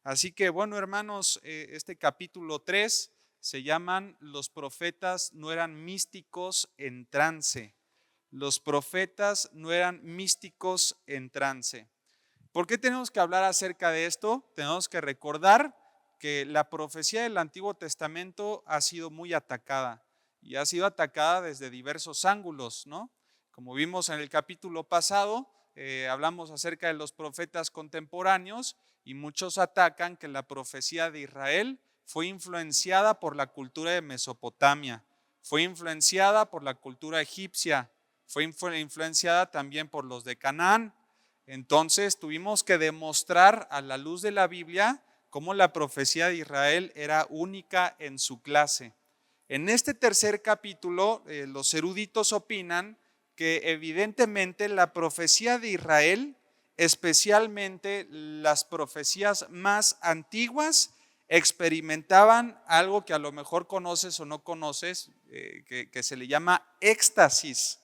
Así que bueno, hermanos, este capítulo 3 se llaman Los profetas no eran místicos en trance. Los profetas no eran místicos en trance. ¿Por qué tenemos que hablar acerca de esto? Tenemos que recordar que la profecía del Antiguo Testamento ha sido muy atacada y ha sido atacada desde diversos ángulos, ¿no? Como vimos en el capítulo pasado, hablamos acerca de los profetas contemporáneos y muchos atacan que la profecía de Israel fue influenciada por la cultura de Mesopotamia, fue influenciada por la cultura egipcia, fue influenciada también por los de Canaán. Entonces tuvimos que demostrar a la luz de la Biblia cómo la profecía de Israel era única en su clase. En este tercer capítulo, los eruditos opinan que evidentemente la profecía de Israel, especialmente las profecías más antiguas, experimentaban algo que a lo mejor conoces o no conoces, que se le llama éxtasis.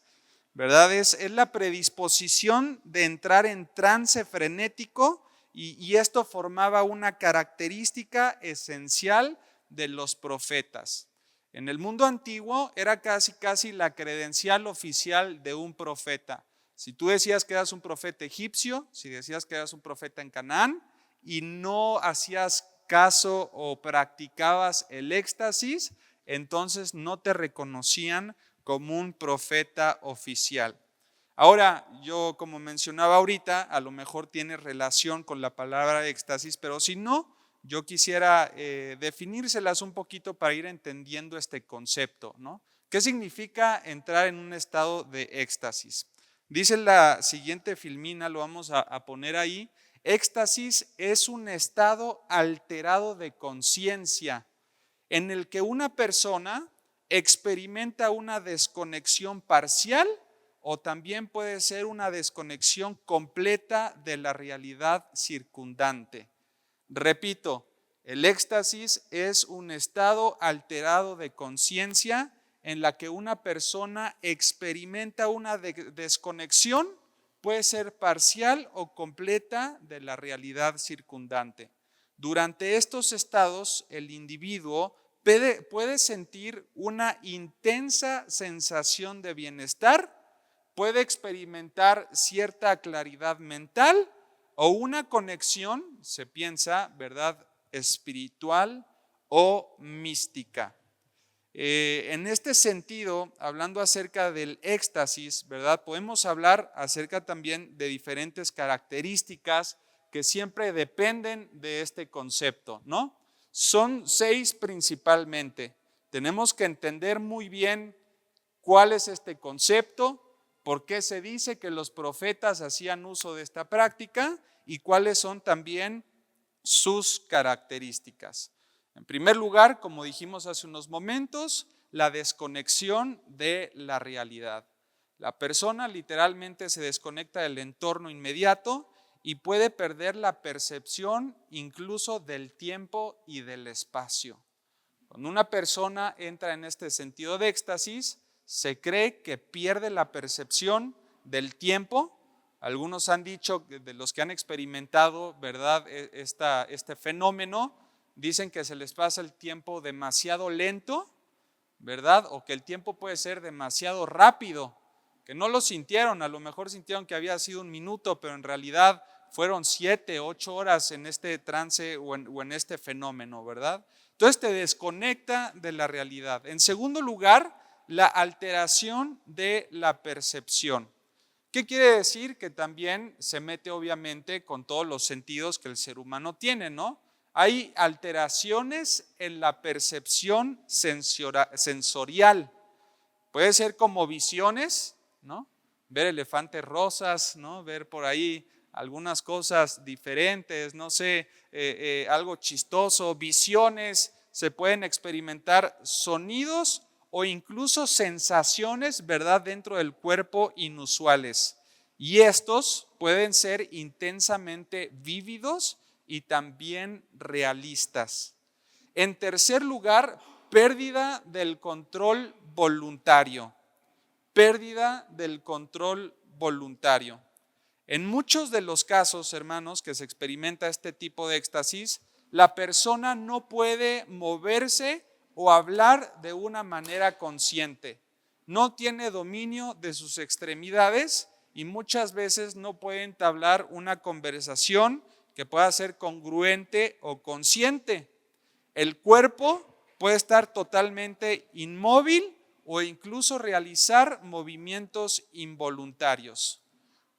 ¿Verdad? Es la predisposición de entrar en trance frenético y esto formaba una característica esencial de los profetas. En el mundo antiguo era casi la credencial oficial de un profeta. Si tú decías que eras un profeta egipcio, si decías que eras un profeta en Canaán y no hacías caso o practicabas el éxtasis, entonces no te reconocían como un profeta oficial. Ahora, yo como mencionaba ahorita, a lo mejor tiene relación con la palabra éxtasis, pero si no, yo quisiera definírselas un poquito para ir entendiendo este concepto, ¿no? ¿Qué significa entrar en un estado de éxtasis? Dice la siguiente filmina, lo vamos a poner ahí. Éxtasis es un estado alterado de conciencia en el que una persona experimenta una desconexión parcial o también puede ser una desconexión completa de la realidad circundante. Repito, el éxtasis es un estado alterado de conciencia en la que una persona experimenta una desconexión, puede ser parcial o completa, de la realidad circundante. Durante estos estados, el individuo puede sentir una intensa sensación de bienestar, puede experimentar cierta claridad mental o una conexión, se piensa, ¿verdad?, espiritual o mística. En este sentido, hablando acerca del éxtasis, ¿verdad?, podemos hablar acerca también de diferentes características que siempre dependen de este concepto, ¿no? Son 6 principalmente. Tenemos que entender muy bien cuál es este concepto, por qué se dice que los profetas hacían uso de esta práctica y cuáles son también sus características. En primer lugar, como dijimos hace unos momentos, la desconexión de la realidad. La persona literalmente se desconecta del entorno inmediato y puede perder la percepción incluso del tiempo y del espacio. Cuando una persona entra en este sentido de éxtasis, se cree que pierde la percepción del tiempo. Algunos han dicho, de los que han experimentado, ¿verdad?, este fenómeno, dicen que se les pasa el tiempo demasiado lento, ¿verdad? O que el tiempo puede ser demasiado rápido, que no lo sintieron, a lo mejor sintieron que había sido un minuto, pero en realidad fueron 7, 8 horas en este trance o en este fenómeno, ¿verdad? Entonces te desconecta de la realidad. En segundo lugar, la alteración de la percepción. ¿Qué quiere decir? Que también se mete obviamente con todos los sentidos que el ser humano tiene, ¿no? Hay alteraciones en la percepción sensorial. Puede ser como visiones, ¿no? Ver elefantes rosas, ¿no? Ver por ahí algunas cosas diferentes, no sé, algo chistoso, visiones, se pueden experimentar sonidos o incluso sensaciones, ¿verdad?, dentro del cuerpo inusuales. Y estos pueden ser intensamente vívidos y también realistas. En tercer lugar, pérdida del control voluntario. Pérdida del control voluntario. En muchos de los casos, hermanos, que se experimenta este tipo de éxtasis, la persona no puede moverse o hablar de una manera consciente. No tiene dominio de sus extremidades y muchas veces no puede entablar una conversación que pueda ser congruente o consciente. El cuerpo puede estar totalmente inmóvil o incluso realizar movimientos involuntarios.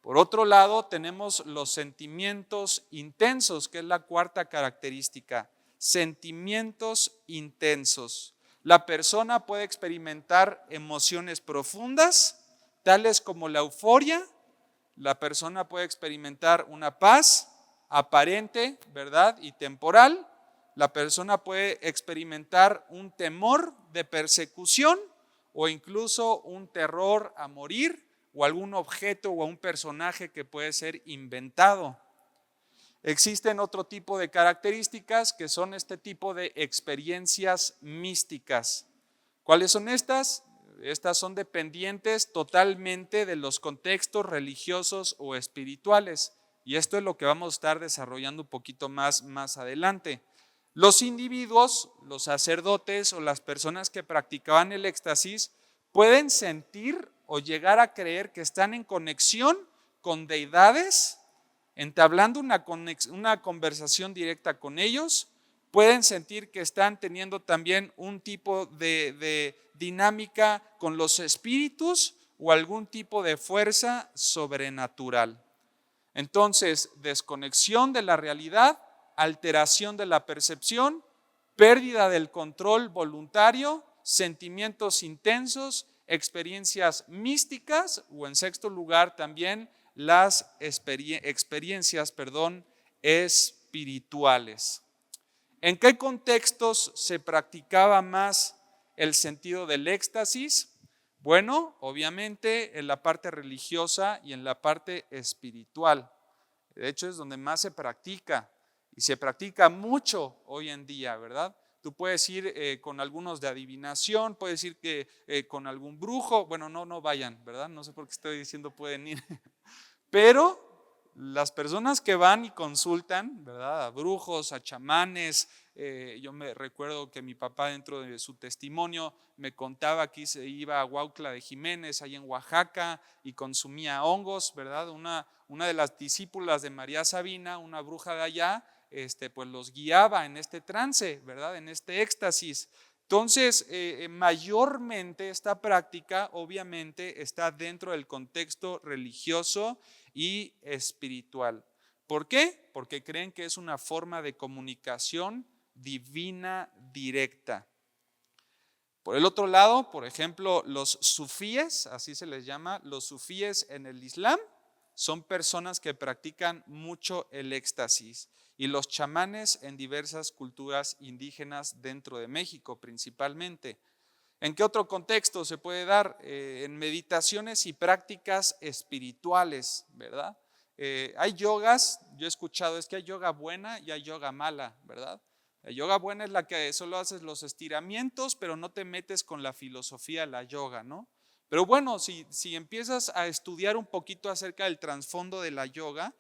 Por otro lado, tenemos los sentimientos intensos, que es la cuarta característica. Sentimientos intensos. La persona puede experimentar emociones profundas, tales como la euforia. La persona puede experimentar una paz aparente, ¿verdad? Y temporal. La persona puede experimentar un temor de persecución o incluso un terror a morir o algún objeto o un personaje que puede ser inventado. Existen otro tipo de características que son este tipo de experiencias místicas. ¿Cuáles son estas? Estas son dependientes totalmente de los contextos religiosos o espirituales. Y esto es lo que vamos a estar desarrollando un poquito más adelante. Los individuos, los sacerdotes o las personas que practicaban el éxtasis pueden sentir o llegar a creer que están en conexión con deidades, entablando una conversación directa con ellos. Pueden sentir que están teniendo también un tipo de dinámica con los espíritus o algún tipo de fuerza sobrenatural. Entonces, desconexión de la realidad, alteración de la percepción, pérdida del control voluntario, sentimientos intensos, experiencias místicas o en sexto lugar también las experiencias espirituales. ¿En qué contextos se practicaba más el sentido del éxtasis? Bueno, obviamente en la parte religiosa y en la parte espiritual. De hecho, es donde más se practica y se practica mucho hoy en día, ¿verdad? Tú puedes ir con algunos de adivinación, puedes ir con algún brujo. Bueno, no vayan, ¿verdad? No sé por qué estoy diciendo pueden ir. Pero las personas que van y consultan, ¿verdad? A brujos, a chamanes, yo me recuerdo que mi papá dentro de su testimonio me contaba que se iba a Huautla de Jiménez, ahí en Oaxaca, y consumía hongos, ¿verdad? Una de las discípulas de María Sabina, una bruja de allá, pues los guiaba en este trance, ¿verdad? En este éxtasis. Entonces, mayormente esta práctica obviamente está dentro del contexto religioso y espiritual. ¿Por qué? Porque creen que es una forma de comunicación divina directa. Por el otro lado, por ejemplo, los sufíes, así se les llama, los sufíes en el Islam, son personas que practican mucho el éxtasis, y los chamanes en diversas culturas indígenas dentro de México principalmente. ¿En qué otro contexto se puede dar? En meditaciones y prácticas espirituales, ¿verdad? Hay yogas, yo he escuchado, es que hay yoga buena y hay yoga mala, ¿verdad? La yoga buena es la que solo haces los estiramientos, pero no te metes con la filosofía de la yoga, ¿no? Pero bueno, si empiezas a estudiar un poquito acerca del trasfondo de la yoga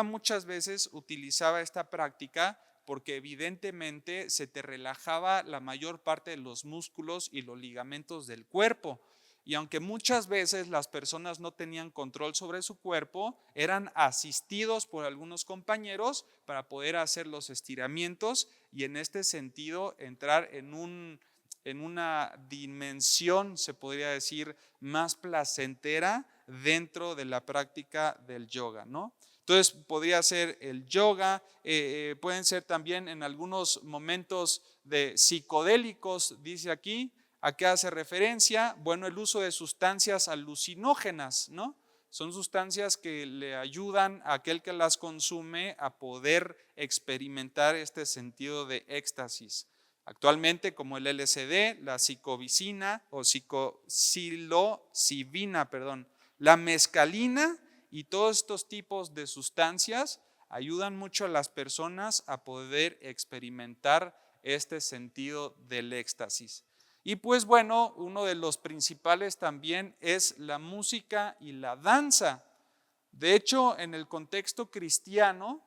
muchas veces utilizaba esta práctica porque evidentemente se te relajaba la mayor parte de los músculos y los ligamentos del cuerpo. Y aunque muchas veces las personas no tenían control sobre su cuerpo, eran asistidos por algunos compañeros para poder hacer los estiramientos y en este sentido entrar en una dimensión, se podría decir, más placentera dentro de la práctica del yoga, ¿no? Entonces podría ser el yoga, pueden ser también en algunos momentos de psicodélicos, dice aquí. ¿A qué hace referencia? Bueno, el uso de sustancias alucinógenas, ¿no? Son sustancias que le ayudan a aquel que las consume a poder experimentar este sentido de éxtasis. Actualmente, como el LSD, la psilocibina, la mescalina y todos estos tipos de sustancias ayudan mucho a las personas a poder experimentar este sentido del éxtasis. Y pues bueno, uno de los principales también es la música y la danza. De hecho, en el contexto cristiano,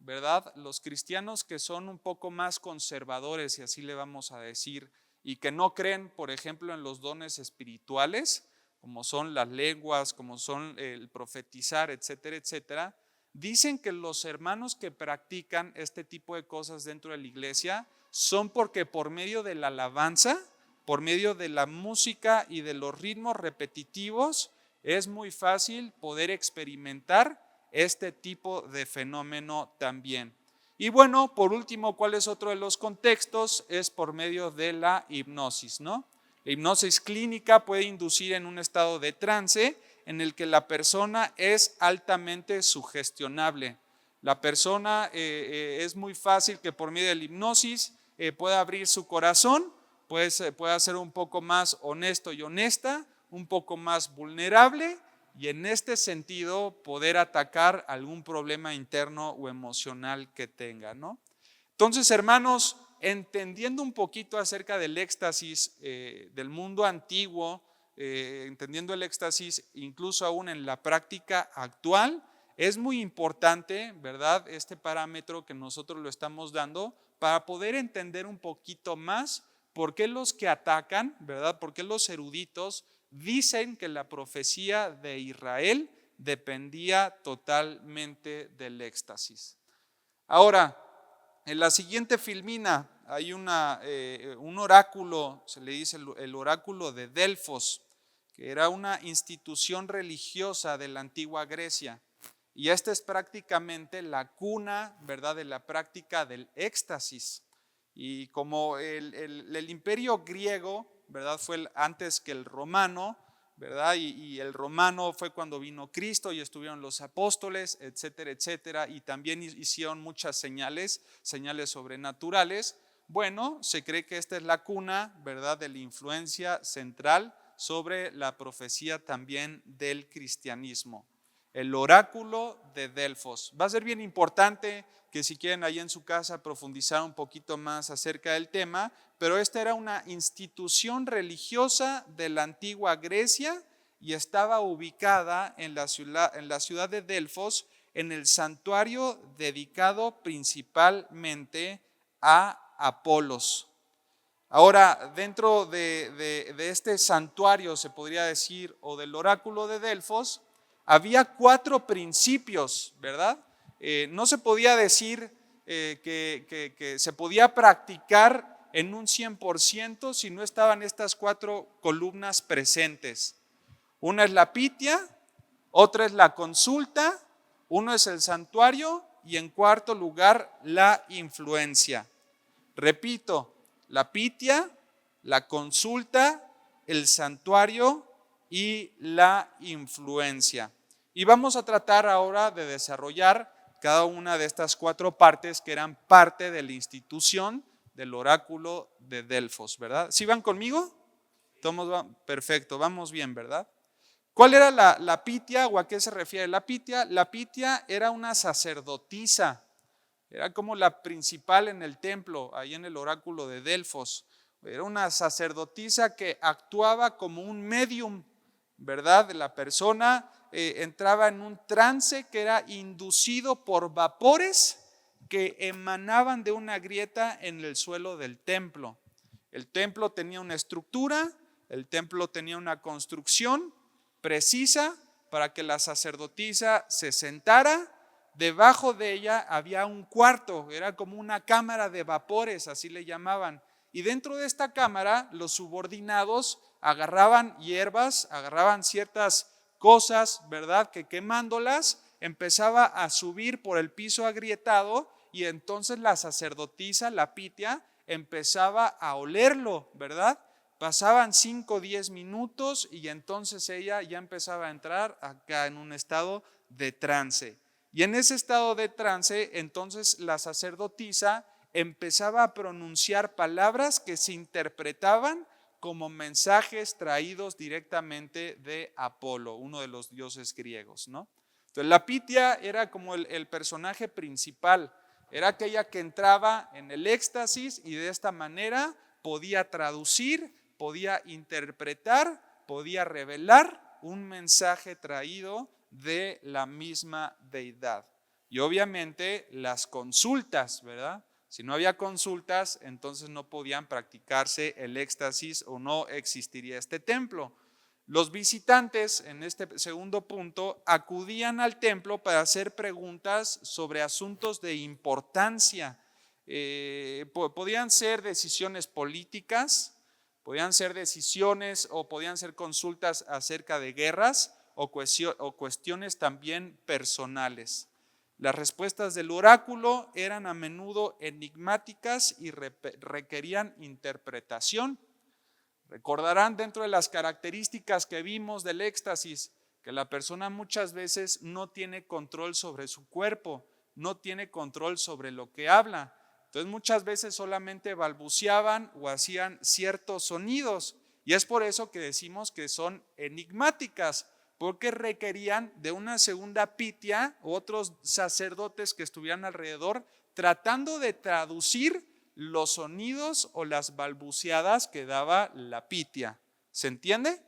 ¿verdad? Los cristianos que son un poco más conservadores, y así le vamos a decir, y que no creen, por ejemplo, en los dones espirituales, como son las lenguas, como son el profetizar, etcétera, etcétera, dicen que los hermanos que practican este tipo de cosas dentro de la iglesia son porque por medio de la alabanza, por medio de la música y de los ritmos repetitivos, es muy fácil poder experimentar este tipo de fenómeno también. Y bueno, por último, ¿cuál es otro de los contextos? Es por medio de la hipnosis, ¿no? La hipnosis clínica puede inducir en un estado de trance en el que la persona es altamente sugestionable. La persona es muy fácil que por medio de la hipnosis pueda abrir su corazón, pueda ser un poco más honesto y honesta, un poco más vulnerable, y en este sentido poder atacar algún problema interno o emocional que tenga, ¿no? Entonces, hermanos, entendiendo un poquito acerca del éxtasis del mundo antiguo, entendiendo el éxtasis incluso aún en la práctica actual, es muy importante, ¿verdad?, este parámetro que nosotros lo estamos dando para poder entender un poquito más por qué los que atacan, ¿verdad?, por qué los eruditos dicen que la profecía de Israel dependía totalmente del éxtasis. Ahora, en la siguiente filmina hay un oráculo, se le dice el oráculo de Delfos, que era una institución religiosa de la antigua Grecia. Y esta es prácticamente la cuna, ¿verdad?, de la práctica del éxtasis. Y como el imperio griego, ¿verdad?, fue antes que el romano, ¿verdad? Y el romano fue cuando vino Cristo y estuvieron los apóstoles, etcétera, etcétera, y también hicieron muchas señales sobrenaturales. Bueno, se cree que esta es la cuna, ¿verdad?, de la influencia central sobre la profecía también del cristianismo. El oráculo de Delfos. Va a ser bien importante que si quieren ahí en su casa profundizar un poquito más acerca del tema, pero esta era una institución religiosa de la antigua Grecia y estaba ubicada en la ciudad de Delfos, en el santuario dedicado principalmente a Apolos. Ahora, dentro de este santuario, se podría decir, o del oráculo de Delfos, había 4 principios, ¿verdad? No se podía decir que se podía practicar en un 100% si no estaban estas 4 columnas presentes. Una es la pitia, otra es la consulta, uno es el santuario y en cuarto lugar la influencia. Repito, la pitia, la consulta, el santuario y la influencia. Y vamos a tratar ahora de desarrollar cada una de estas 4 partes que eran parte de la institución del oráculo de Delfos, ¿verdad? ¿Sí van conmigo? Perfecto, vamos bien, ¿verdad? ¿Cuál era la pitia o a qué se refiere la pitia? La pitia era una sacerdotisa. Era como la principal en el templo, ahí en el oráculo de Delfos. Era una sacerdotisa que actuaba como un medium, ¿verdad? La persona entraba en un trance que era inducido por vapores que emanaban de una grieta en el suelo del templo. El templo tenía una estructura, el templo tenía una construcción precisa para que la sacerdotisa se sentara. Debajo de ella había un cuarto, era como una cámara de vapores, así le llamaban. Y dentro de esta cámara los subordinados agarraban hierbas, agarraban ciertas cosas, ¿verdad?, que quemándolas empezaba a subir por el piso agrietado y entonces la sacerdotisa, la pitia, empezaba a olerlo, ¿verdad? Pasaban 5 o 10 minutos y entonces ella ya empezaba a entrar acá en un estado de trance. Y en ese estado de trance, entonces la sacerdotisa empezaba a pronunciar palabras que se interpretaban como mensajes traídos directamente de Apolo, uno de los dioses griegos, ¿no? Entonces la pitia era como el personaje principal, era aquella que entraba en el éxtasis y de esta manera podía traducir, podía interpretar, podía revelar un mensaje traído de la misma deidad. Y obviamente las consultas, ¿verdad? Si no había consultas, entonces no podían practicarse el éxtasis o no existiría este templo. Los visitantes, en este segundo punto, acudían al templo para hacer preguntas sobre asuntos de importancia. Podían ser decisiones políticas, podían ser decisiones o podían ser consultas acerca de guerras o cuestiones también personales. Las respuestas del oráculo eran a menudo enigmáticas y requerían interpretación. Recordarán dentro de las características que vimos del éxtasis, que la persona muchas veces no tiene control sobre su cuerpo, no tiene control sobre lo que habla. Entonces muchas veces solamente balbuceaban o hacían ciertos sonidos. Y es por eso que decimos que son enigmáticas, porque requerían de una segunda pitia, otros sacerdotes que estuvieran alrededor, tratando de traducir los sonidos o las balbuceadas que daba la pitia. ¿Se entiende?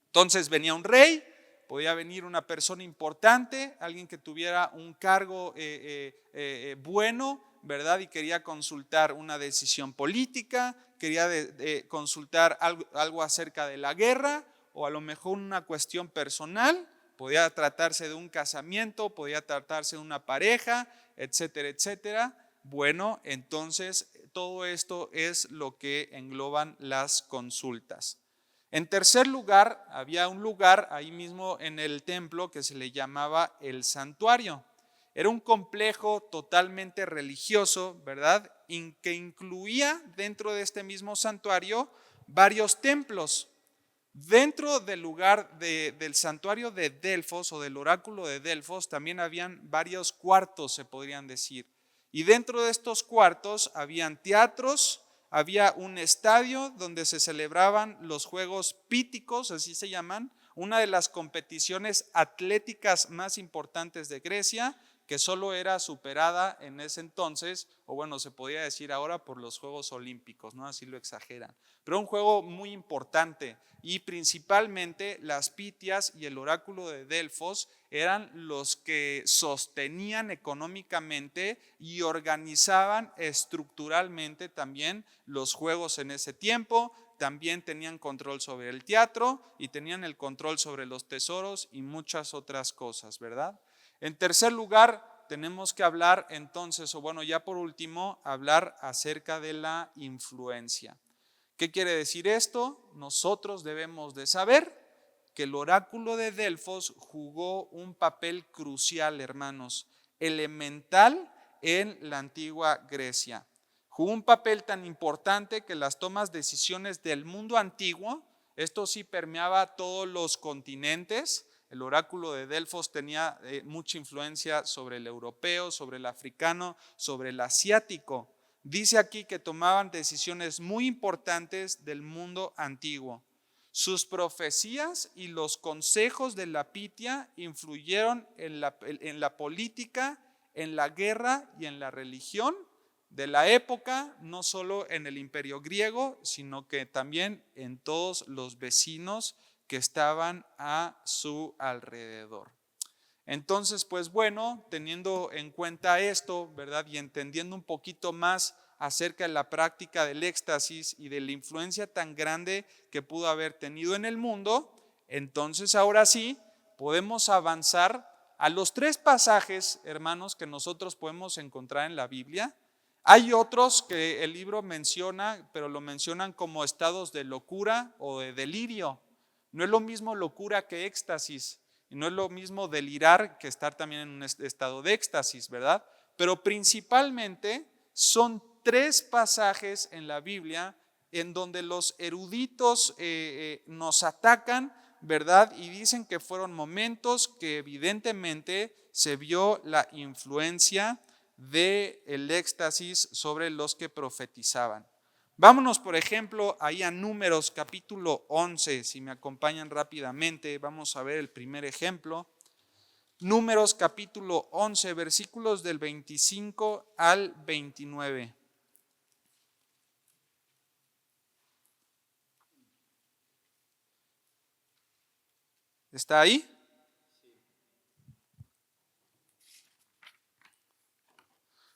Entonces venía un rey, podía venir una persona importante, alguien que tuviera un cargo bueno, ¿verdad? Y quería consultar una decisión política, quería consultar algo acerca de la guerra o a lo mejor una cuestión personal, podía tratarse de un casamiento, podía tratarse de una pareja, etcétera, etcétera. Bueno, entonces todo esto es lo que engloban las consultas. En tercer lugar, había un lugar ahí mismo en el templo que se le llamaba el santuario. Era un complejo totalmente religioso, ¿verdad? Que incluía dentro de este mismo santuario varios templos. Dentro del lugar del santuario de Delfos o del oráculo de Delfos también habían varios cuartos, se podrían decir. Y dentro de estos cuartos habían teatros, había un estadio donde se celebraban los Juegos Píticos, así se llaman, una de las competiciones atléticas más importantes de Grecia, que solo era superada en ese entonces, o bueno, se podía decir ahora por los Juegos Olímpicos, ¿no? Así lo exageran. Pero un juego muy importante y principalmente las pitias y el oráculo de Delfos eran los que sostenían económicamente y organizaban estructuralmente también los juegos en ese tiempo. También tenían control sobre el teatro y tenían el control sobre los tesoros y muchas otras cosas, ¿verdad? En tercer lugar, tenemos que hablar entonces, o bueno, ya por último, hablar acerca de la influencia. ¿Qué quiere decir esto? Nosotros debemos de saber que el oráculo de Delfos jugó un papel crucial, hermanos, elemental en la antigua Grecia. Jugó un papel tan importante que las tomas de decisiones del mundo antiguo, esto sí permeaba todos los continentes. El oráculo de Delfos tenía mucha influencia sobre el europeo, sobre el africano, sobre el asiático. Dice aquí que tomaban decisiones muy importantes del mundo antiguo. Sus profecías y los consejos de la Pitia influyeron en la política, en la guerra y en la religión de la época, no solo en el imperio griego, sino que también en todos los vecinos que estaban a su alrededor. Entonces, pues bueno, teniendo en cuenta esto, ¿verdad? Y entendiendo un poquito más acerca de la práctica del éxtasis y de la influencia tan grande que pudo haber tenido en el mundo, entonces ahora sí podemos avanzar a los tres pasajes, hermanos, que nosotros podemos encontrar en la Biblia. Hay otros que el libro menciona, pero lo mencionan como estados de locura o de delirio. No es lo mismo locura que éxtasis. Y no es lo mismo delirar que estar también en un estado de éxtasis, ¿verdad? Pero principalmente son tres pasajes en la Biblia en donde los eruditos nos atacan, ¿verdad? Y dicen que fueron momentos que evidentemente se vio la influencia del éxtasis sobre los que profetizaban. Vámonos, por ejemplo, ahí a Números capítulo 11, si me acompañan rápidamente, vamos a ver el primer ejemplo. Números capítulo 11, versículos del 25 al 29. ¿Está ahí?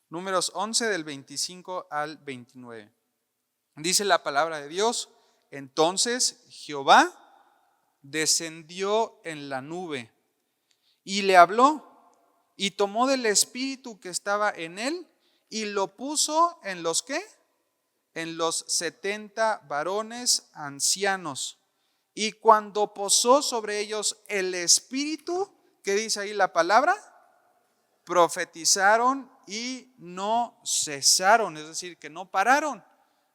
Números 11 del 25 al 29. Dice la palabra de Dios: entonces Jehová descendió en la nube y le habló, y tomó del espíritu que estaba en él y lo puso en los ¿qué? En los 70 varones ancianos. Y cuando posó sobre ellos el espíritu, ¿qué dice ahí la palabra? Profetizaron y no cesaron, es decir, que no pararon.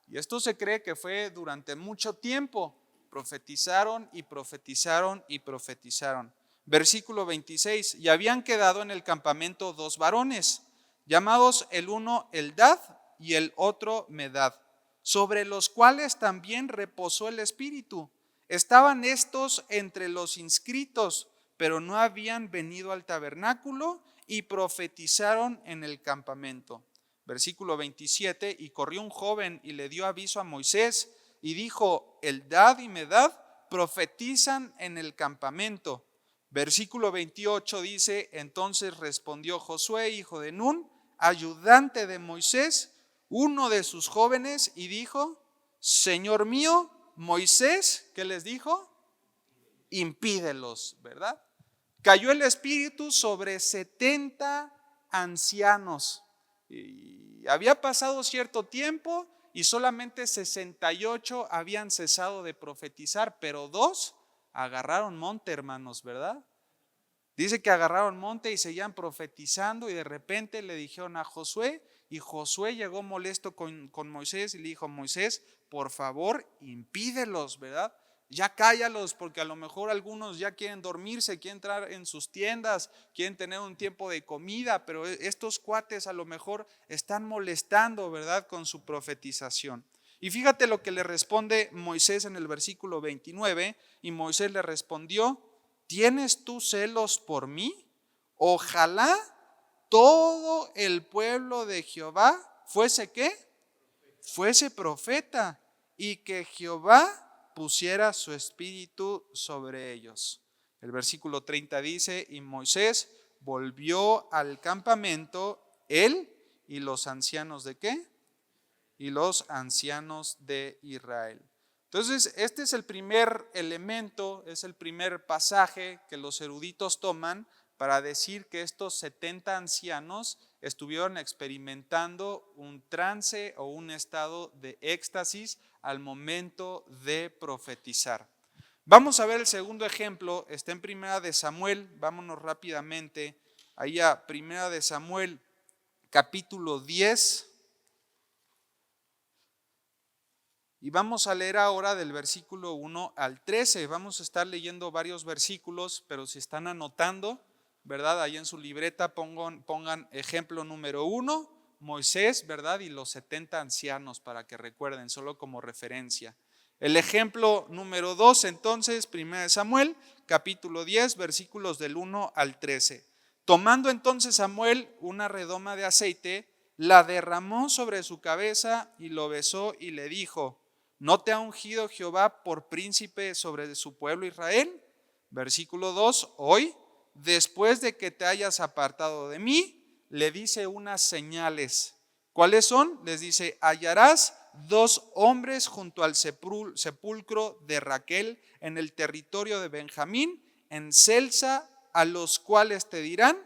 Y esto se cree que fue durante mucho tiempo. Profetizaron y profetizaron y profetizaron. Versículo 26, y habían quedado en el campamento 2 varones, llamados el uno Eldad y el otro Medad, sobre los cuales también reposó el Espíritu. Estaban estos entre los inscritos, pero no habían venido al tabernáculo, y profetizaron en el campamento. Versículo 27, y corrió un joven y le dio aviso a Moisés y dijo: Eldad y Medad profetizan en el campamento. Versículo 28 dice: entonces respondió Josué, hijo de Nun, ayudante de Moisés, uno de sus jóvenes, y dijo: Señor mío, Moisés, ¿qué les dijo? Impídelos, ¿verdad? Cayó el espíritu sobre 70 ancianos. Y había pasado cierto tiempo y solamente 68 habían cesado de profetizar, pero 2 agarraron monte, hermanos, ¿verdad? Dice que agarraron monte y seguían profetizando, y de repente le dijeron a Josué, y Josué llegó molesto con Moisés y le dijo: Moisés, por favor, impídelos, ¿verdad? Ya cállalos, porque a lo mejor algunos ya quieren dormirse, quieren entrar en sus tiendas, quieren tener un tiempo de comida, pero estos cuates a lo mejor están molestando, ¿verdad?, con su profetización. Y fíjate lo que le responde Moisés en el versículo 29, y Moisés le respondió: ¿tienes tú celos por mí? Ojalá todo el pueblo de Jehová fuese ¿qué? Fuese profeta, y que Jehová pusiera su espíritu sobre ellos. El versículo 30 dice: y Moisés volvió al campamento, él y los ancianos ¿de qué? Y los ancianos de Israel. Entonces, este es el primer elemento, es el primer pasaje que los eruditos toman para decir que estos 70 ancianos estuvieron experimentando un trance o un estado de éxtasis al momento de profetizar. Vamos a ver el segundo ejemplo, está en Primera de Samuel, vámonos rápidamente ahí a Primera de Samuel, capítulo 10. Y vamos a leer ahora del versículo 1 al 13. Vamos a estar leyendo varios versículos, pero si están anotando, ¿verdad? Ahí en su libreta pongan ejemplo número 1, Moisés, ¿verdad? Y los 70 ancianos, para que recuerden, solo como referencia. El ejemplo número 2, entonces, 1 Samuel, capítulo 10, versículos del 1 al 13. Tomando entonces Samuel una redoma de aceite, la derramó sobre su cabeza y lo besó y le dijo: ¿no te ha ungido Jehová por príncipe sobre su pueblo Israel? Versículo 2, hoy, después de que te hayas apartado de mí, le dice unas señales. ¿Cuáles son? Les dice: hallarás 2 hombres junto al sepulcro de Raquel en el territorio de Benjamín, en Selsa, a los cuales te dirán: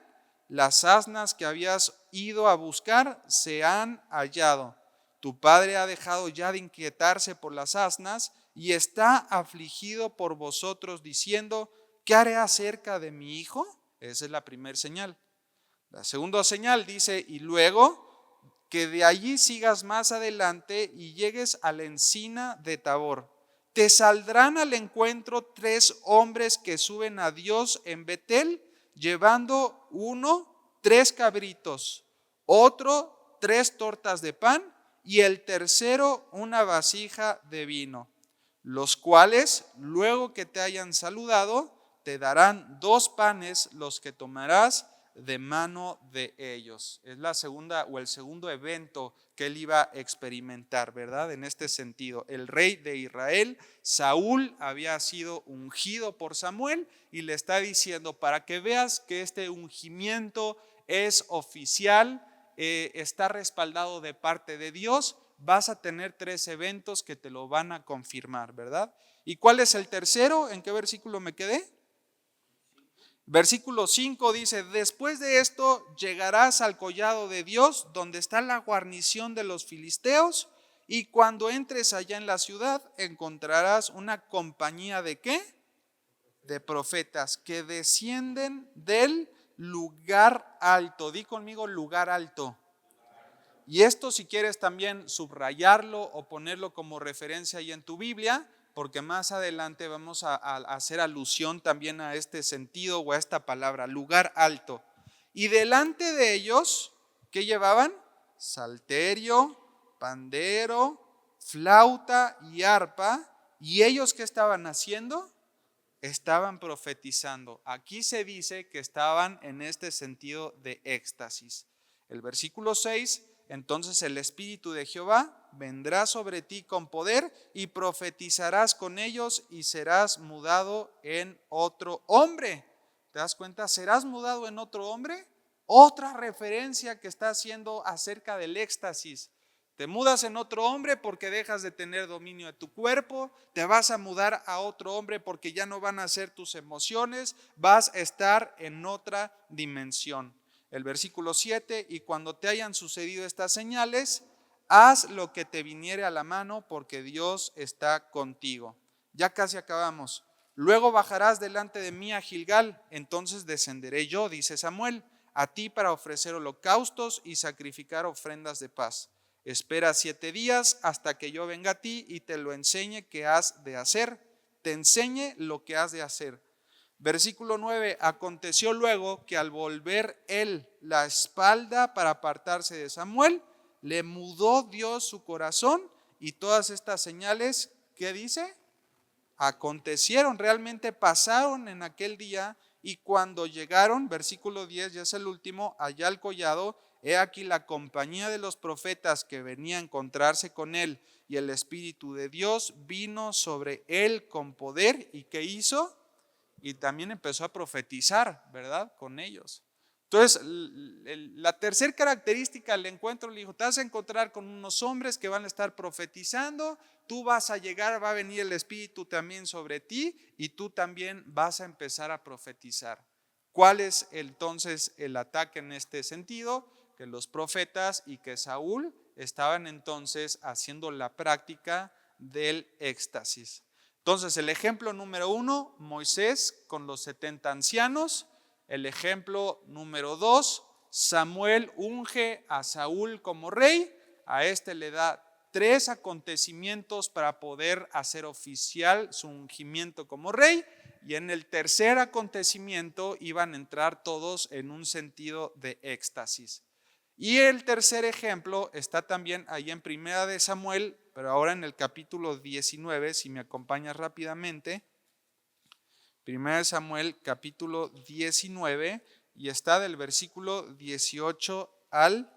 las asnas que habías ido a buscar se han hallado. Tu padre ha dejado ya de inquietarse por las asnas y está afligido por vosotros, diciendo: ¿qué haré acerca de mi hijo? Esa es la primera señal. La segunda señal dice: y luego que de allí sigas más adelante y llegues a la encina de Tabor. Te saldrán al encuentro 3 hombres que suben a Dios en Betel, llevando uno 3 cabritos, otro 3 tortas de pan, y el tercero una vasija de vino, los cuales, luego que te hayan saludado, te darán 2 panes, los que tomarás de mano de ellos. Es la segunda o el segundo evento que él iba a experimentar, ¿verdad? En este sentido, el rey de Israel, Saúl, había sido ungido por Samuel, y le está diciendo: para que veas que este ungimiento es oficial, está respaldado de parte de Dios, vas a tener 3 eventos que te lo van a confirmar, ¿verdad? ¿Y cuál es el tercero? ¿En qué versículo me quedé? Versículo 5 dice: después de esto llegarás al collado de Dios, donde está la guarnición de los filisteos, y cuando entres allá en la ciudad encontrarás una compañía de ¿qué? De profetas que descienden del lugar alto. Di conmigo, lugar alto. Y esto, si quieres también subrayarlo o ponerlo como referencia ahí en tu Biblia, porque más adelante vamos a hacer alusión también a este sentido o a esta palabra, lugar alto. Y delante de ellos, ¿qué llevaban? Salterio, pandero, flauta y arpa. ¿Y ellos qué estaban haciendo? Estaban profetizando. Aquí se dice que estaban en este sentido de éxtasis. El versículo 6: entonces el Espíritu de Jehová vendrá sobre ti con poder y profetizarás con ellos y serás mudado en otro hombre. ¿Te das cuenta? ¿Serás mudado en otro hombre? Otra referencia que está haciendo acerca del éxtasis. Te mudas en otro hombre porque dejas de tener dominio de tu cuerpo, te vas a mudar a otro hombre porque ya no van a ser tus emociones, vas a estar en otra dimensión. El versículo 7: y cuando te hayan sucedido estas señales, haz lo que te viniere a la mano porque Dios está contigo. Ya casi acabamos. Luego bajarás delante de mí a Gilgal, entonces descenderé yo, dice Samuel, a ti para ofrecer holocaustos y sacrificar ofrendas de paz. Espera 7 días hasta que yo venga a ti y te lo enseñe qué has de hacer. Te enseñe lo que has de hacer. Versículo 9: aconteció luego que al volver él la espalda para apartarse de Samuel, le mudó Dios su corazón y todas estas señales, ¿qué dice? Acontecieron, realmente pasaron en aquel día. Y cuando llegaron, versículo 10, ya es el último, allá al collado, he aquí la compañía de los profetas que venía a encontrarse con él, y el Espíritu de Dios vino sobre él con poder. ¿Y qué hizo? Y también empezó a profetizar, ¿verdad? Con ellos. Entonces, la tercera característica del encuentro, le dijo: te vas a encontrar con unos hombres que van a estar profetizando, tú vas a llegar, va a venir el Espíritu también sobre ti y tú también vas a empezar a profetizar. ¿Cuál es entonces el ataque en este sentido? Que los profetas y que Saúl estaban entonces haciendo la práctica del éxtasis. Entonces, el ejemplo número 1, Moisés con los 70 ancianos. El ejemplo número 2, Samuel unge a Saúl como rey. A este le da 3 acontecimientos para poder hacer oficial su ungimiento como rey. Y en el tercer acontecimiento iban a entrar todos en un sentido de éxtasis. Y el tercer ejemplo está también ahí en Primera de Samuel, pero ahora en el capítulo 19, si me acompañas rápidamente. Primera de Samuel, capítulo 19, y está del versículo 18 al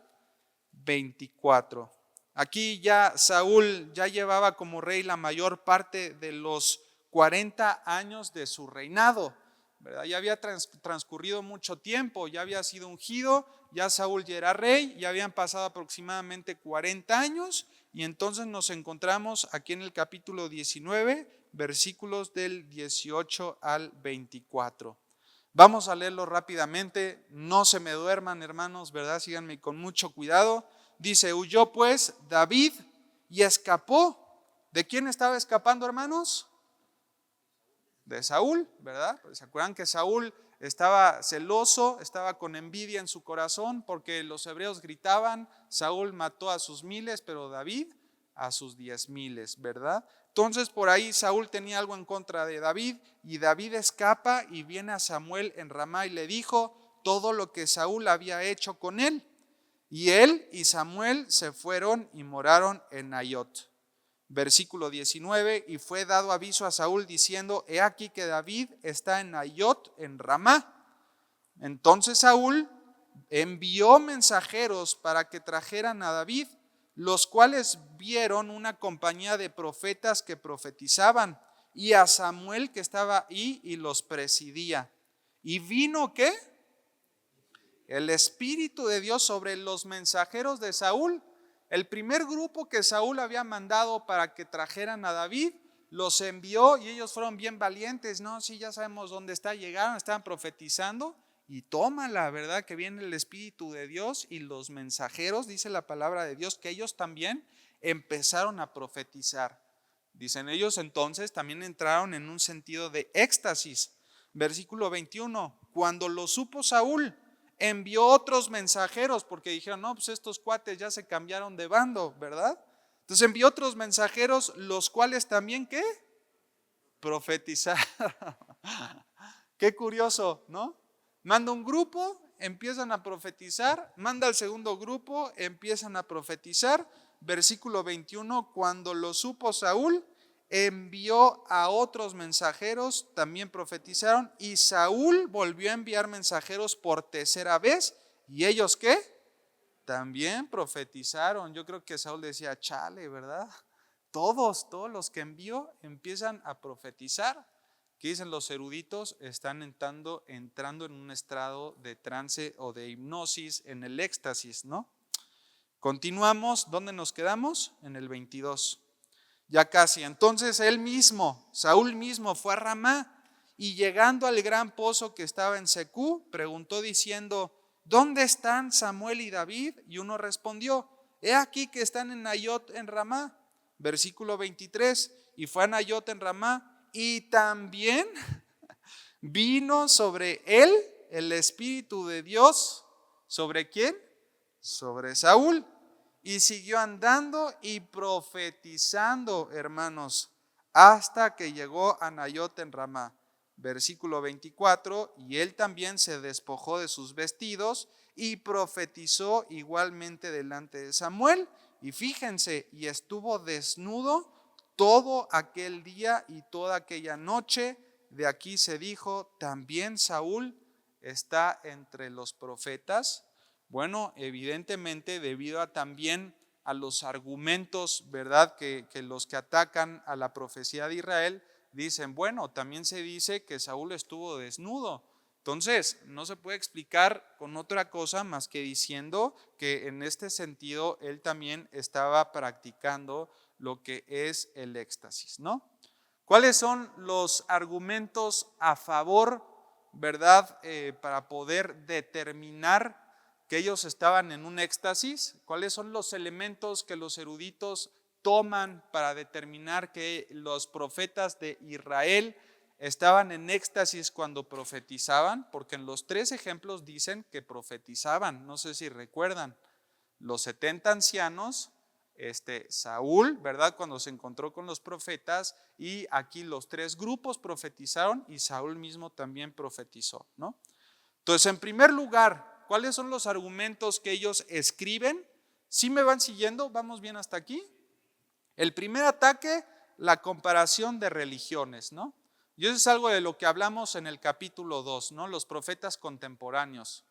24. Aquí ya Saúl ya llevaba como rey la mayor parte de los 40 años de su reinado, ¿verdad? Ya había transcurrido mucho tiempo, ya había sido ungido, ya Saúl ya era rey, ya habían pasado aproximadamente 40 años y entonces nos encontramos aquí en el capítulo 19, versículos del 18 al 24. Vamos a leerlo rápidamente, no se me duerman, hermanos, ¿verdad? Síganme con mucho cuidado. Dice: huyó pues David y escapó. ¿De quién estaba escapando, hermanos? De Saúl, ¿verdad? ¿Se acuerdan que Saúl estaba celoso, estaba con envidia en su corazón porque los hebreos gritaban: Saúl mató a sus 1000, pero David a sus 10,000, ¿verdad? Entonces por ahí Saúl tenía algo en contra de David y David escapa y viene a Samuel en Ramá y le dijo todo lo que Saúl había hecho con él. Y él y Samuel se fueron y moraron en Naiot. Versículo 19: y fue dado aviso a Saúl diciendo: he aquí que David está en Naiot en Ramá. Entonces Saúl envió mensajeros para que trajeran a David, los cuales vieron una compañía de profetas que profetizaban y a Samuel que estaba ahí y los presidía. Y vino ¿qué? El Espíritu de Dios sobre los mensajeros de Saúl. El primer grupo que Saúl había mandado para que trajeran a David, los envió y ellos fueron bien valientes. No, sí, ya sabemos dónde está. Llegaron, estaban profetizando y tómala, ¿verdad? Que viene el Espíritu de Dios y los mensajeros, dice la palabra de Dios, que ellos también empezaron a profetizar. Dicen ellos entonces también entraron en un sentido de éxtasis. Versículo 21, cuando lo supo Saúl, envió otros mensajeros porque dijeron, no, pues estos cuates ya se cambiaron de bando, ¿verdad? Entonces envió otros mensajeros, los cuales también, ¿qué? Profetizaron. Qué curioso, ¿no? Manda un grupo, empiezan a profetizar, manda al segundo grupo, empiezan a profetizar. Versículo 21, cuando lo supo Saúl, envió a otros mensajeros, también profetizaron, y Saúl volvió a enviar mensajeros por tercera vez, y ellos ¿qué? También profetizaron. Yo creo que Saúl decía, chale, ¿verdad? Todos los que envió empiezan a profetizar. ¿Qué dicen los eruditos? Están entrando en un estado de trance o de hipnosis, en el éxtasis, ¿no? Continuamos, ¿dónde nos quedamos? En el 22. Ya casi. Entonces él mismo, Saúl mismo, fue a Ramá y llegando al gran pozo que estaba en Secú, preguntó diciendo, ¿dónde están Samuel y David? Y uno respondió, he aquí que están en Nayot en Ramá. Versículo 23, y fue a Nayot en Ramá y también vino sobre él el Espíritu de Dios. ¿Sobre quién? Sobre Saúl. Y siguió andando y profetizando, hermanos, hasta que llegó a Nayot en Ramá. Versículo 24, y él también se despojó de sus vestidos y profetizó igualmente delante de Samuel. Y fíjense, y estuvo desnudo todo aquel día y toda aquella noche. De aquí se dijo, también Saúl está entre los profetas. Bueno, evidentemente debido a también a los argumentos, ¿verdad? Que los que atacan a la profecía de Israel dicen, bueno, también se dice que Saúl estuvo desnudo. Entonces, no se puede explicar con otra cosa más que diciendo que en este sentido él también estaba practicando lo que es el éxtasis, ¿no? ¿Cuáles son los argumentos a favor, verdad, para poder determinar que ellos estaban en un éxtasis? ¿Cuáles son los elementos que los eruditos toman para determinar que los profetas de Israel estaban en éxtasis cuando profetizaban? Porque en los tres ejemplos dicen que profetizaban, no sé si recuerdan, los 70 ancianos, Saúl, ¿verdad? Cuando se encontró con los profetas, y aquí los tres grupos profetizaron y Saúl mismo también profetizó, ¿no? Entonces, en primer lugar, ¿cuáles son los argumentos que ellos escriben? ¿Sí me van siguiendo? ¿Vamos bien hasta aquí? El primer ataque, la comparación de religiones, ¿no? Y eso es algo de lo que hablamos en el capítulo 2, ¿no? Los profetas contemporáneos.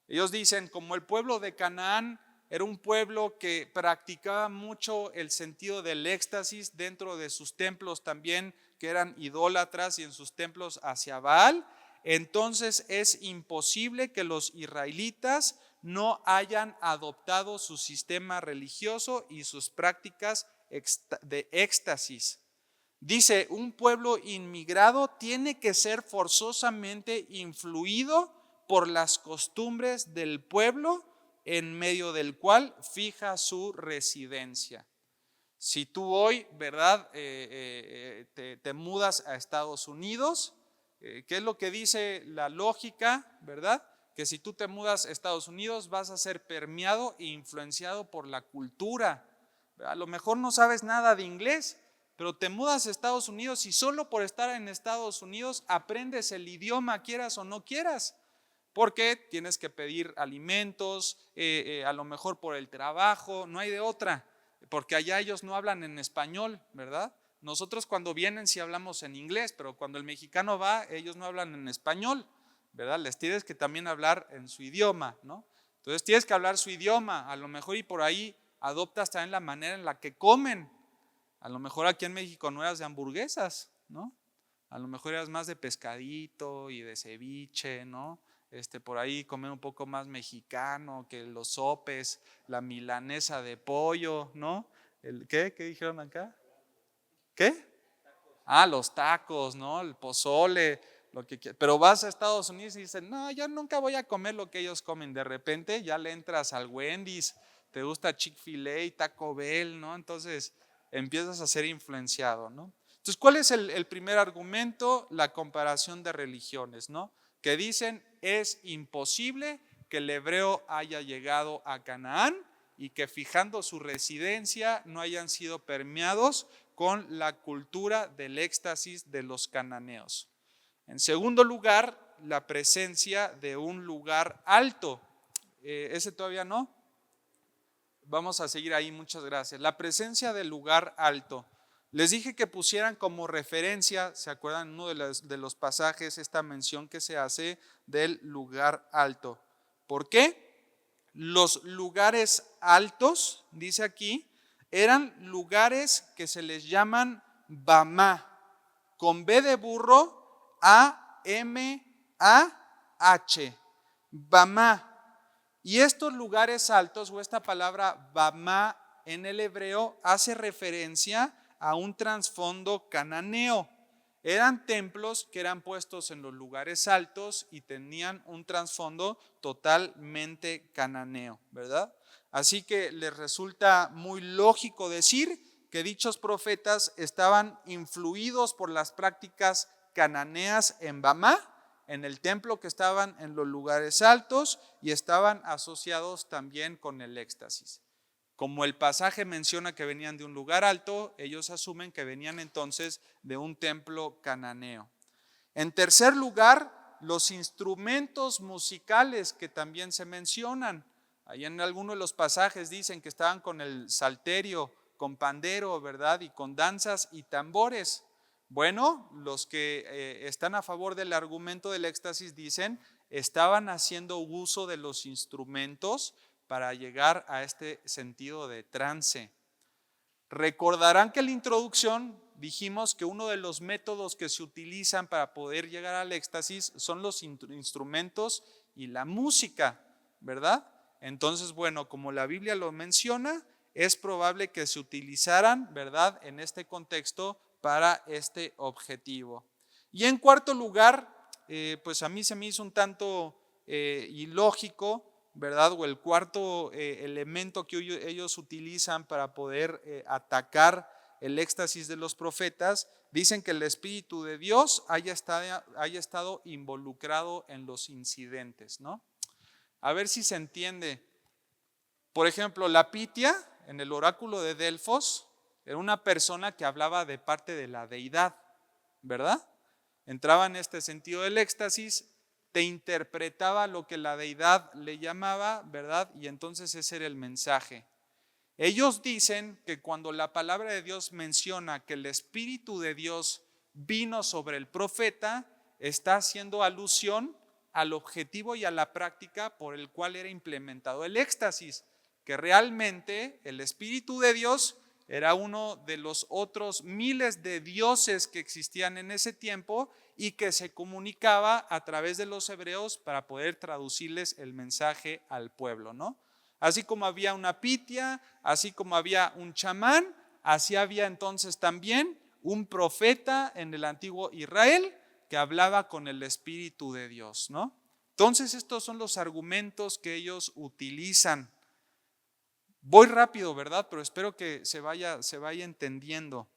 Ellos dicen, como el pueblo de Canaán era un pueblo que practicaba mucho el sentido del éxtasis dentro de sus templos también, que eran idólatras, y en sus templos hacia Baal, entonces es imposible que los israelitas no hayan adoptado su sistema religioso y sus prácticas de éxtasis. Dice, un pueblo inmigrado tiene que ser forzosamente influido por las costumbres del pueblo en medio del cual fija su residencia. Si tú hoy, ¿verdad? Te mudas a Estados Unidos, ¿qué es lo que dice la lógica, verdad? Que si tú te mudas a Estados Unidos vas a ser permeado e influenciado por la cultura. A lo mejor no sabes nada de inglés, pero te mudas a Estados Unidos y solo por estar en Estados Unidos aprendes el idioma, quieras o no quieras. Porque tienes que pedir alimentos, a lo mejor por el trabajo, no hay de otra, porque allá ellos no hablan en español, ¿verdad? Nosotros cuando vienen sí hablamos en inglés, pero cuando el mexicano va, ellos no hablan en español, ¿verdad? Les tienes que también hablar en su idioma, ¿no? Entonces tienes que hablar su idioma, a lo mejor, y por ahí adoptas también la manera en la que comen. A lo mejor aquí en México no eras de hamburguesas, ¿no? A lo mejor eras más de pescadito y de ceviche, ¿no? por ahí comer un poco más mexicano, que los sopes, la milanesa de pollo, ¿no? ¿Qué? ¿Qué dijeron acá? ¿Qué? Ah, los tacos, ¿no? El pozole, lo que quieras. Pero vas a Estados Unidos y dicen, no, yo nunca voy a comer lo que ellos comen. De repente ya le entras al Wendy's, te gusta Chick-fil-A, Taco Bell, ¿no? Entonces empiezas a ser influenciado, ¿no? Entonces, ¿cuál es el primer argumento? La comparación de religiones, ¿no? Que dicen, es imposible que el hebreo haya llegado a Canaán y que fijando su residencia no hayan sido permeados con la cultura del éxtasis de los cananeos. En segundo lugar, la presencia de un lugar alto. Ese todavía no. Vamos a seguir ahí, muchas gracias. La presencia del lugar alto. Les dije que pusieran como referencia, ¿se acuerdan? Uno de los pasajes, esta mención que se hace del lugar alto. ¿Por qué? Los lugares altos, dice aquí, eran lugares que se les llaman Bamá, con B de burro, A-M-A-H, Bamá. Y estos lugares altos, o esta palabra Bamá en el hebreo, hace referencia a un trasfondo cananeo. Eran templos que eran puestos en los lugares altos y tenían un trasfondo totalmente cananeo, ¿verdad? Así que les resulta muy lógico decir que dichos profetas estaban influidos por las prácticas cananeas en Bamá, en el templo, que estaban en los lugares altos y estaban asociados también con el éxtasis. Como el pasaje menciona que venían de un lugar alto, ellos asumen que venían entonces de un templo cananeo. En tercer lugar, los instrumentos musicales que también se mencionan. Ahí en algunos de los pasajes dicen que estaban con el salterio, con pandero, ¿verdad? Y con danzas y tambores. Bueno, los que están a favor del argumento del éxtasis dicen, estaban haciendo uso de los instrumentos para llegar a este sentido de trance. Recordarán que en la introducción dijimos que uno de los métodos que se utilizan para poder llegar al éxtasis son los instrumentos y la música, ¿verdad? Entonces, bueno, como la Biblia lo menciona, es probable que se utilizaran, ¿verdad?, en este contexto para este objetivo. Y en cuarto lugar, pues a mí se me hizo un tanto ilógico, ¿verdad? O el cuarto elemento que ellos utilizan para poder atacar el éxtasis de los profetas, dicen que el Espíritu de Dios haya estado involucrado en los incidentes, ¿no? A ver si se entiende. Por ejemplo, la Pitia, en el oráculo de Delfos, era una persona que hablaba de parte de la deidad, ¿verdad? Entraba en este sentido del éxtasis, te interpretaba lo que la deidad le llamaba, ¿verdad? Y entonces ese era el mensaje. Ellos dicen que cuando la palabra de Dios menciona que el Espíritu de Dios vino sobre el profeta, está haciendo alusión al objetivo y a la práctica por el cual era implementado el éxtasis, que realmente el Espíritu de Dios era uno de los otros miles de dioses que existían en ese tiempo y que se comunicaba a través de los hebreos para poder traducirles el mensaje al pueblo, ¿no? Así como había una pitia, así como había un chamán, así había entonces también un profeta en el antiguo Israel que hablaba con el Espíritu de Dios, ¿no? Entonces estos son los argumentos que ellos utilizan. Voy rápido, ¿verdad? Pero espero que se vaya entendiendo.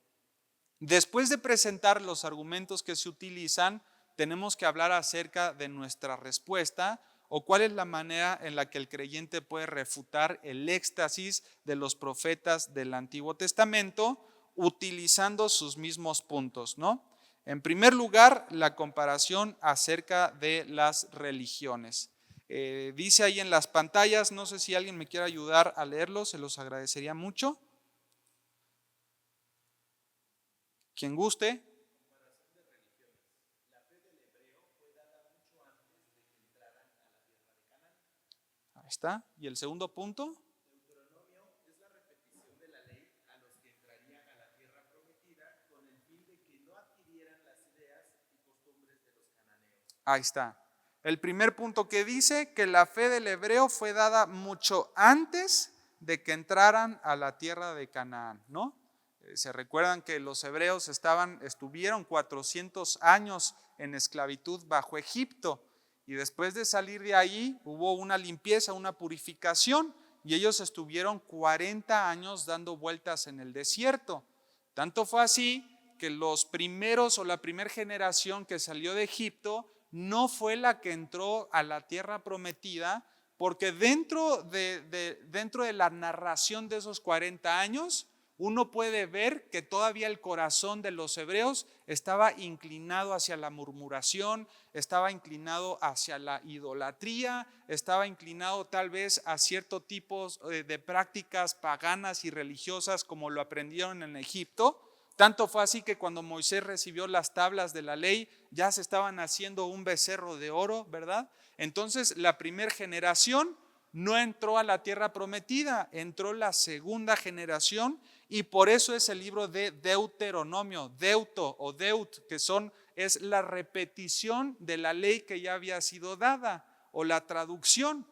Después de presentar los argumentos que se utilizan, tenemos que hablar acerca de nuestra respuesta o cuál es la manera en la que el creyente puede refutar el éxtasis de los profetas del Antiguo Testamento utilizando sus mismos puntos, ¿no? En primer lugar, la comparación acerca de las religiones. Dice ahí en las pantallas, no sé si alguien me quiere ayudar a leerlo, se los agradecería mucho. Quien guste. Ahí está. ¿Y el segundo punto? Deuteronomio es la repetición de la ley a los que entrarían a la tierra prometida con el fin de que no adquirieran las ideas y costumbres de los cananeos. Ahí está. El primer punto que dice que la fe del hebreo fue dada mucho antes de que entraran a la tierra de Canaán, ¿no? Se recuerdan que los hebreos estuvieron 400 años en esclavitud bajo Egipto y después de salir de ahí hubo una limpieza, una purificación y ellos estuvieron 40 años dando vueltas en el desierto. Tanto fue así que los primeros o la primera generación que salió de Egipto no fue la que entró a la tierra prometida, porque dentro de la narración de esos 40 años, uno puede ver que todavía el corazón de los hebreos estaba inclinado hacia la murmuración, estaba inclinado hacia la idolatría, estaba inclinado tal vez a ciertos tipos de prácticas paganas y religiosas como lo aprendieron en Egipto. Tanto fue así que cuando Moisés recibió las tablas de la ley, ya se estaban haciendo un becerro de oro, ¿verdad? Entonces la primera generación no entró a la tierra prometida, entró la segunda generación y por eso es el libro de Deuteronomio, Deuto o Deut, que es la repetición de la ley que ya había sido dada o la traducción.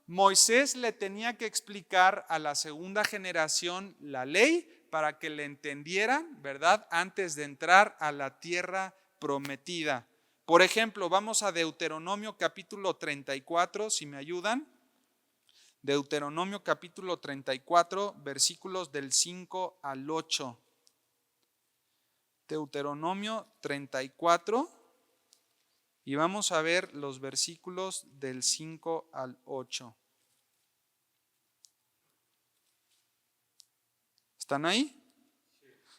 Moisés le tenía que explicar a la segunda generación la ley para que le entendieran, ¿verdad? Antes de entrar a la tierra prometida. Por ejemplo, vamos a Deuteronomio capítulo 34, si me ayudan. Deuteronomio capítulo 34, versículos del 5 al 8. Deuteronomio 34 y vamos a ver los versículos del 5 al 8. ¿Están ahí?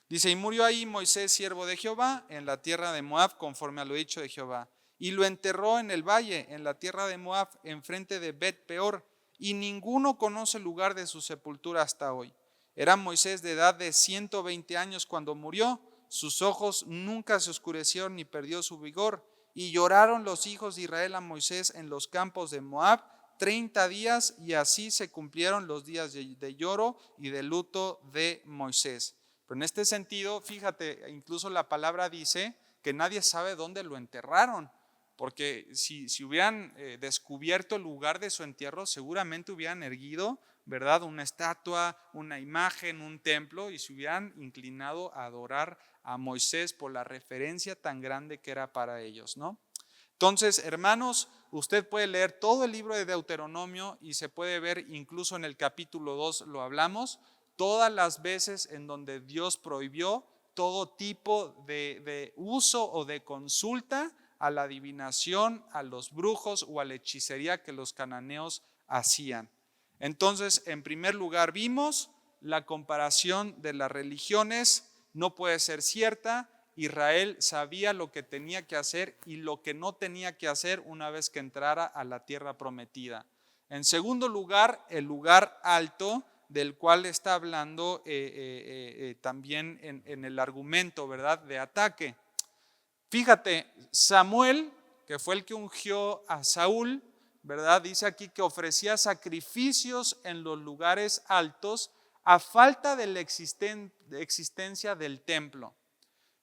Dice, y murió ahí Moisés, siervo de Jehová, en la tierra de Moab, conforme a lo dicho de Jehová. Y lo enterró en el valle, en la tierra de Moab, enfrente de Bet Peor, y ninguno conoce el lugar de su sepultura hasta hoy. Era Moisés de edad de 120 años cuando murió, sus ojos nunca se oscurecieron ni perdió su vigor, y lloraron los hijos de Israel a Moisés en los campos de Moab 30 días, y así se cumplieron los días de lloro y de luto de Moisés. Pero en este sentido, fíjate, incluso la palabra dice que nadie sabe dónde lo enterraron, porque si hubieran descubierto el lugar de su entierro, seguramente hubieran erguido, ¿verdad?, una estatua, una imagen, un templo, y se hubieran inclinado a adorar a Moisés por la referencia tan grande que era para ellos, ¿no? Entonces, hermanos, usted puede leer todo el libro de Deuteronomio y se puede ver, incluso en el capítulo 2 lo hablamos, todas las veces en donde Dios prohibió todo tipo de uso o de consulta a la adivinación, a los brujos o a la hechicería que los cananeos hacían. Entonces, en primer lugar, vimos la comparación de las religiones no puede ser cierta. Israel sabía lo que tenía que hacer y lo que no tenía que hacer una vez que entrara a la tierra prometida. En segundo lugar, el lugar alto del cual está hablando también en el argumento, ¿verdad?, de ataque. Fíjate, Samuel, que fue el que ungió a Saúl, ¿verdad?, dice aquí que ofrecía sacrificios en los lugares altos a falta de la existencia del templo.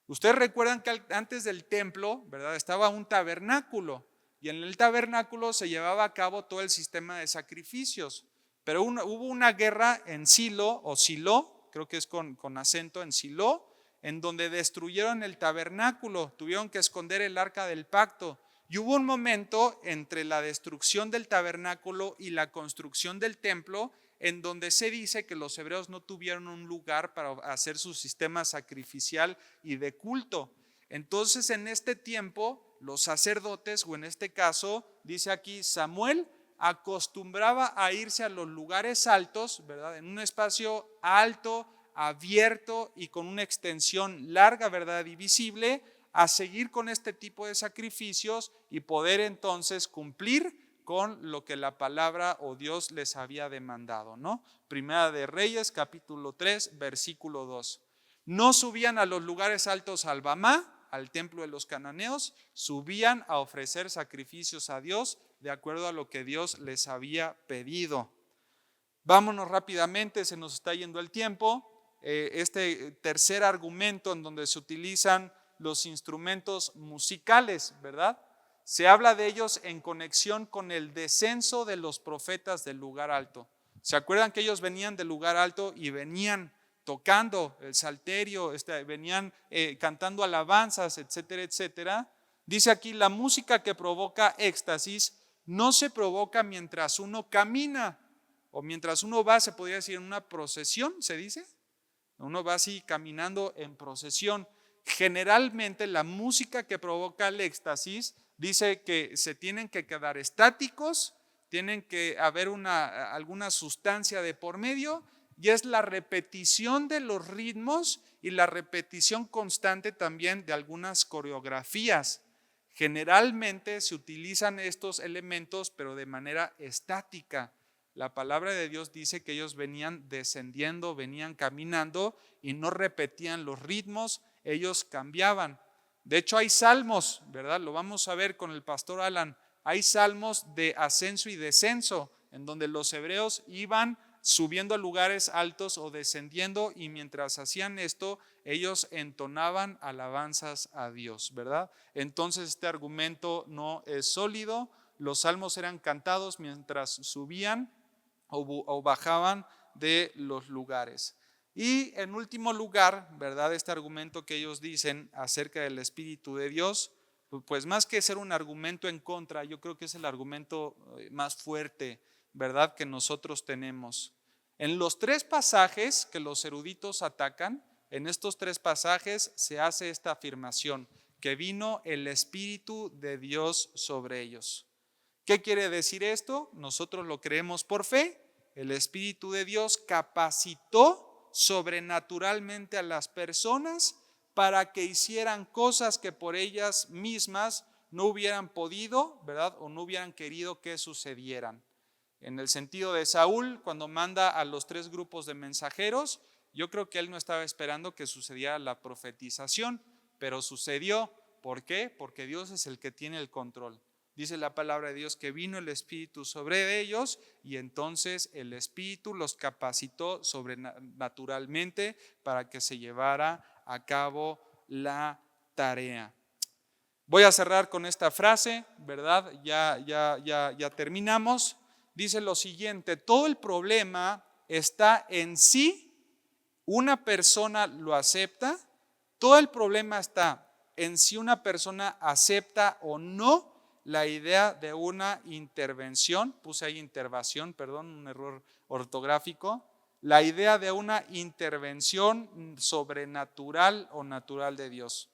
Ustedes recuerdan que antes del templo, ¿verdad?, estaba un tabernáculo y en el tabernáculo se llevaba a cabo todo el sistema de sacrificios. Pero hubo una guerra en Silo o Silo, creo que es con acento en Silo, en donde destruyeron el tabernáculo, tuvieron que esconder el arca del pacto. Y hubo un momento entre la destrucción del tabernáculo y la construcción del templo en donde se dice que los hebreos no tuvieron un lugar para hacer su sistema sacrificial y de culto. Entonces, en este tiempo, los sacerdotes, o en este caso, dice aquí Samuel, acostumbraba a irse a los lugares altos, ¿verdad?, en un espacio alto, abierto y con una extensión larga, ¿verdad?, y visible, a seguir con este tipo de sacrificios y poder entonces cumplir con lo que la palabra o Dios les había demandado, ¿no? Primera de Reyes, capítulo 3, versículo 2. No subían a los lugares altos al Bamá, al templo de los cananeos, subían a ofrecer sacrificios a Dios de acuerdo a lo que Dios les había pedido. Vámonos rápidamente, se nos está yendo el tiempo. Este tercer argumento en donde se utilizan los instrumentos musicales, ¿verdad? se habla de ellos en conexión con el descenso de los profetas del lugar alto. ¿Se acuerdan que ellos venían del lugar alto y venían tocando el salterio, venían cantando alabanzas, etcétera, etcétera? Dice aquí, la música que provoca éxtasis no se provoca mientras uno camina o mientras uno va, se podría decir, en una procesión, ¿se dice? Uno va así caminando en procesión. Generalmente la música que provoca el éxtasis dice que se tienen que quedar estáticos, tienen que haber alguna sustancia de por medio, y es la repetición de los ritmos y la repetición constante también de algunas coreografías. Generalmente se utilizan estos elementos, pero de manera estática. La palabra de Dios dice que ellos venían descendiendo, venían caminando y no repetían los ritmos, ellos cambiaban. De hecho hay salmos, ¿verdad? Lo vamos a ver con el pastor Alan. Hay salmos de ascenso y descenso, en donde los hebreos iban subiendo a lugares altos o descendiendo, y mientras hacían esto, ellos entonaban alabanzas a Dios, ¿verdad? Entonces este argumento no es sólido. Los salmos eran cantados mientras subían o bajaban de los lugares. Y en último lugar, ¿verdad? Este argumento que ellos dicen acerca del Espíritu de Dios, pues más que ser un argumento en contra, yo creo que es el argumento más fuerte, ¿verdad?, que nosotros tenemos. En los tres pasajes que los eruditos atacan, en estos tres pasajes se hace esta afirmación, que vino el Espíritu de Dios sobre ellos. ¿Qué quiere decir esto? Nosotros lo creemos por fe. El Espíritu de Dios capacitó sobrenaturalmente a las personas para que hicieran cosas que por ellas mismas no hubieran podido, ¿verdad? O no hubieran querido que sucedieran. En el sentido de Saúl, cuando manda a los 3 grupos de mensajeros, yo creo que él no estaba esperando que sucediera la profetización, pero sucedió. ¿Por qué? Porque Dios es el que tiene el control. Dice la palabra de Dios que vino el Espíritu sobre ellos, y entonces el Espíritu los capacitó sobrenaturalmente para que se llevara a cabo la tarea. Voy a cerrar con esta frase, ¿verdad? Ya terminamos. Dice lo siguiente: todo el problema está en si una persona lo acepta. Todo el problema está en si una persona acepta o no la idea de una intervención, puse ahí intervención, perdón, un error ortográfico, la idea de una intervención sobrenatural o natural de Dios.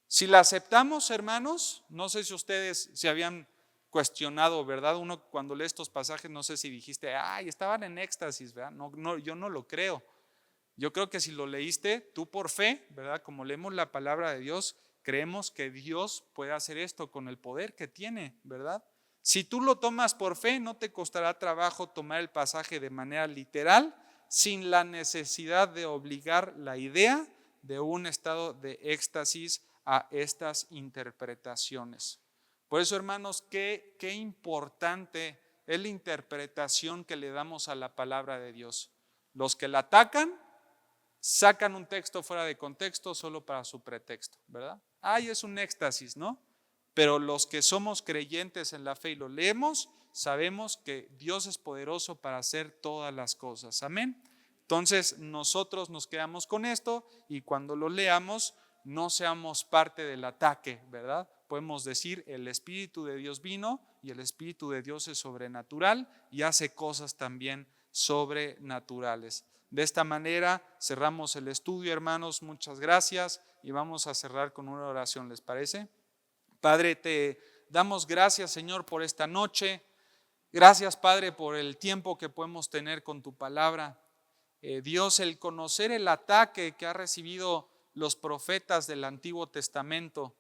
Si la aceptamos, hermanos, no sé si ustedes se habían cuestionado, ¿verdad? Uno cuando lee estos pasajes, no sé si dijiste, ay, estaban en éxtasis, ¿verdad? No, yo no lo creo. Yo creo que si lo leíste tú por fe, ¿verdad? Como leemos la palabra de Dios, creemos que Dios puede hacer esto con el poder que tiene, ¿verdad? Si tú lo tomas por fe, no te costará trabajo tomar el pasaje de manera literal, sin la necesidad de obligar la idea de un estado de éxtasis a estas interpretaciones. Por eso, hermanos, qué importante es la interpretación que le damos a la palabra de Dios. Los que la atacan sacan un texto fuera de contexto solo para su pretexto, ¿verdad? Ay, es un éxtasis, ¿no? Pero los que somos creyentes en la fe y lo leemos, sabemos que Dios es poderoso para hacer todas las cosas. Amén. Entonces nosotros nos quedamos con esto, y cuando lo leamos no seamos parte del ataque, ¿verdad? Podemos decir, el Espíritu de Dios vino, y el Espíritu de Dios es sobrenatural y hace cosas también sobrenaturales. De esta manera cerramos el estudio, hermanos. Muchas gracias, y vamos a cerrar con una oración, ¿les parece? Padre, te damos gracias, Señor, por esta noche. Gracias, Padre, por el tiempo que podemos tener con tu palabra. Dios, el conocer el ataque que han recibido los profetas del Antiguo Testamento,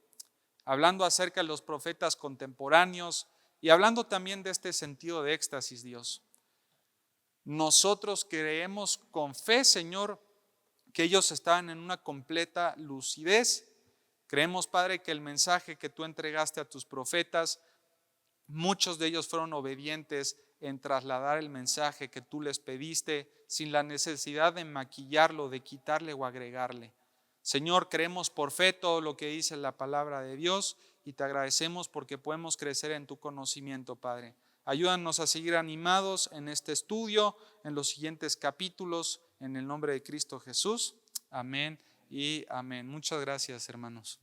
hablando acerca de los profetas contemporáneos y hablando también de este sentido de éxtasis, Dios. Nosotros creemos con fe, Señor, que ellos estaban en una completa lucidez. Creemos, Padre, que el mensaje que tú entregaste a tus profetas, muchos de ellos fueron obedientes en trasladar el mensaje que tú les pediste sin la necesidad de maquillarlo, de quitarle o agregarle. Señor, creemos por fe todo lo que dice la palabra de Dios, y te agradecemos porque podemos crecer en tu conocimiento, Padre. Ayúdanos a seguir animados en este estudio, en los siguientes capítulos, en el nombre de Cristo Jesús. Amén y amén. Muchas gracias, hermanos.